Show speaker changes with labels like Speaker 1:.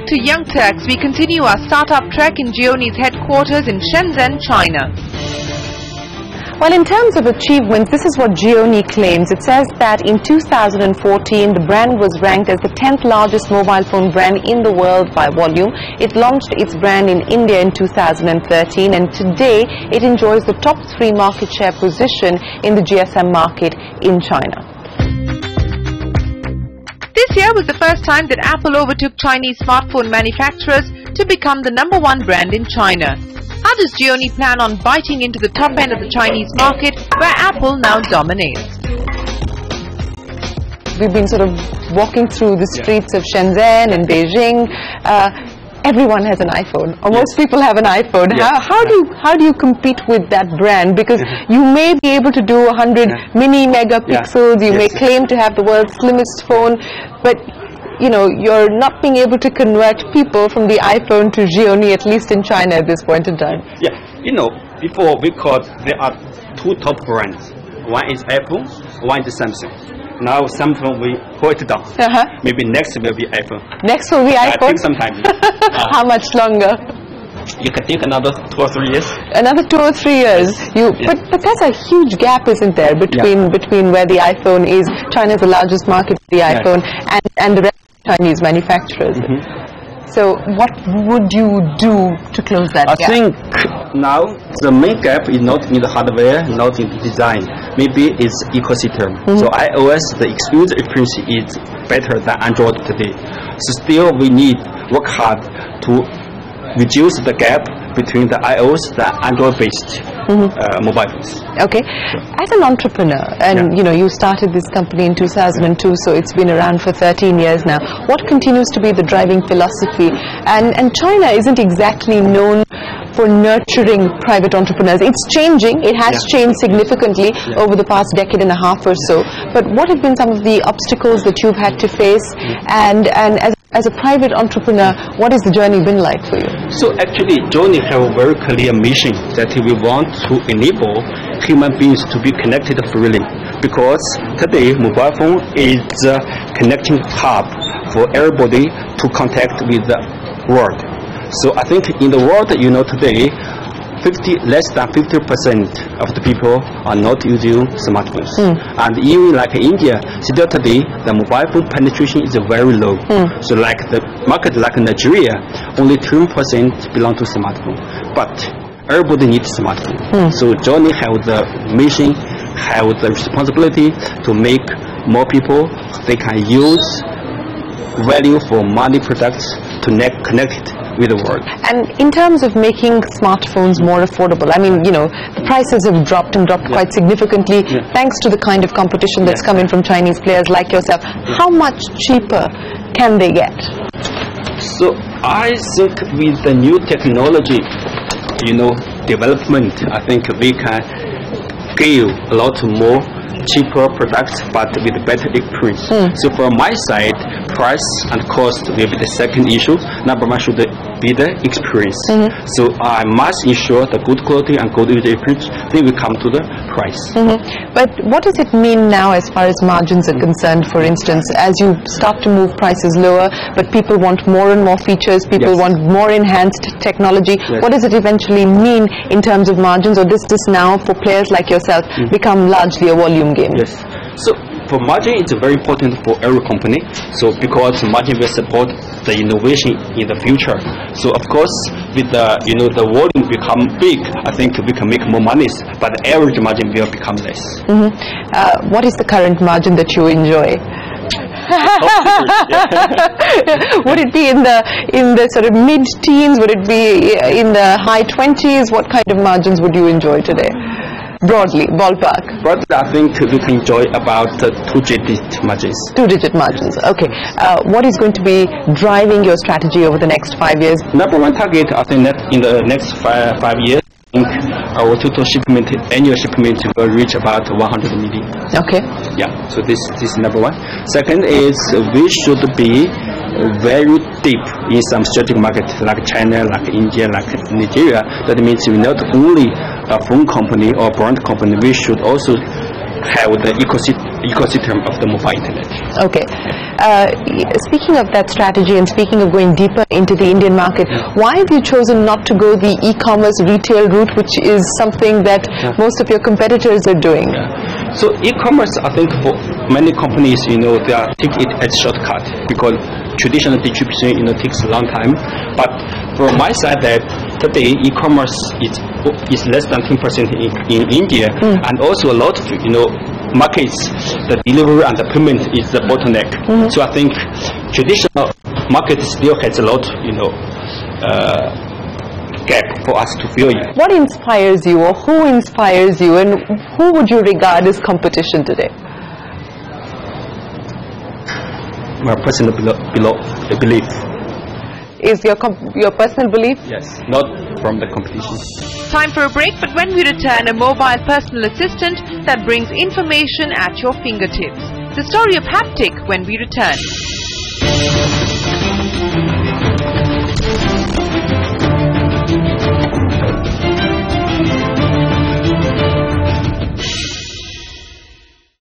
Speaker 1: to Young Turks. We continue our startup trek in Gionee's headquarters in Shenzhen, China. Well, in terms of achievements, this is what Gionee claims. It says that in 2014, the brand was ranked as the 10th largest mobile phone brand in the world by volume. It launched its brand in India in 2013, and today it enjoys the top 3 market share position in the GSM market in China. This year was the first time that Apple overtook Chinese smartphone manufacturers to become the #1 brand in China. How does Gionee plan on biting into the top end of the Chinese market, where Apple now dominates? We've been sort of walking through the streets of Shenzhen and Beijing. Everyone has an iPhone, or most people have an iPhone. How do you compete with that brand? Because you may be able to do 100 mini megapixels, you may claim to have the world's slimmest phone, but you know, you're not being able to convert people from the iPhone to Gionee, at least in China at this point in time.
Speaker 2: Yeah, you know, before we called, there are 2 top brands. One is Apple, one is Samsung. Now Samsung will pull it down. Maybe next will be iPhone. Next will be iPhone? I think sometime.
Speaker 1: How much longer?
Speaker 2: You can think another 2 or 3 years.
Speaker 1: Another 2 or 3 years. But that's a huge gap, isn't there, between where the iPhone is, China's the largest market for the iPhone, and the rest of Chinese manufacturers. So what would you do to close that gap?
Speaker 2: I think now the main gap is not in the hardware, not in the design. Maybe it's ecosystem. So iOS, the user experience is better than Android today. So still we need work hard to reduce the gap between the iOS, the Android-based mobile phones.
Speaker 1: Okay. As an entrepreneur, and you know, you started this company in 2002, so it's been around for 13 years now. What continues to be the driving philosophy? And China isn't exactly known for nurturing private entrepreneurs. It's changing. It has changed significantly over the past decade and a half or so. But what have been some of the obstacles that you've had to face? And as a private entrepreneur, what has the journey been like for you?
Speaker 2: So actually, Gionee have a very clear mission that we want to enable human beings to be connected freely. Because today, mobile phone is a connecting hub for everybody to contact with the world. So I think in the world, you know, today, less than 50% of the people are not using smartphones. And even like India, still today, the mobile phone penetration is very low. So like the market like Nigeria, only 10% belong to smartphone. But everybody needs smartphone. So Gionee have the mission, have the responsibility to make more people, they can use value for money products to connect it with the world. And
Speaker 1: in terms of making smartphones more affordable, I mean, you know, the prices have dropped quite significantly thanks to the kind of competition that's come in from Chinese players like yourself. How much cheaper can they get?
Speaker 2: So I think with the new technology, you know, development, I think we can give a lot more cheaper products but with better experience. So from my side, price and cost will be the second issue. Number 1 should be the experience. So I must ensure the good quality and good user experience, then we come to the price.
Speaker 1: But what does it mean now as far as margins are concerned? For instance, as you start to move prices lower, but people want more and more features, people want more enhanced technology, what does it eventually mean in terms of margins? Or does this now, for players like yourself, become largely a volume game?
Speaker 2: Yes. So for margin, it's very important for every company. So because margin will support the innovation in the future. So of course, with the the volume become big, I think we can make more money, but the average margin will become less.
Speaker 1: What is the current margin that you enjoy? Would it be in the sort of mid-teens? Would it be in the high 20s? What kind of margins would you enjoy today? Broadly, ballpark.
Speaker 2: Broadly, I think we can enjoy about 2-digit margins. 2-digit
Speaker 1: margins, okay. What is going to be driving your strategy over the next 5 years?
Speaker 2: Number 1 target, I think that in the next 5 years, I think our total annual shipment will reach about 100 million.
Speaker 1: Okay.
Speaker 2: Yeah, so this is number 1. Second is we should be very deep in some strategic markets like China, like India, like Nigeria. That means we not only a phone company or brand company, we should also have the ecosystem ecosystem of the mobile internet.
Speaker 1: Okay. Speaking of that strategy and speaking of going deeper into the Indian market, why have you chosen not to go the e-commerce retail route, which is something that most of your competitors are doing?
Speaker 2: So e-commerce, I think for many companies, they are take it as shortcut because traditional distribution, takes a long time. But from my side, that today e-commerce is less than 10% in India, and also a lot of markets, the delivery and the payment is the bottleneck. So I think traditional market still has a lot, gap for us to fill in.
Speaker 1: What inspires you, or who inspires you, and who would you regard as competition today?
Speaker 2: My personal belief.
Speaker 1: Is your personal belief?
Speaker 2: Yes, not from the competition.
Speaker 3: Time for a break, but when we return, a mobile personal assistant that brings information at your fingertips. The story of Haptic when we return.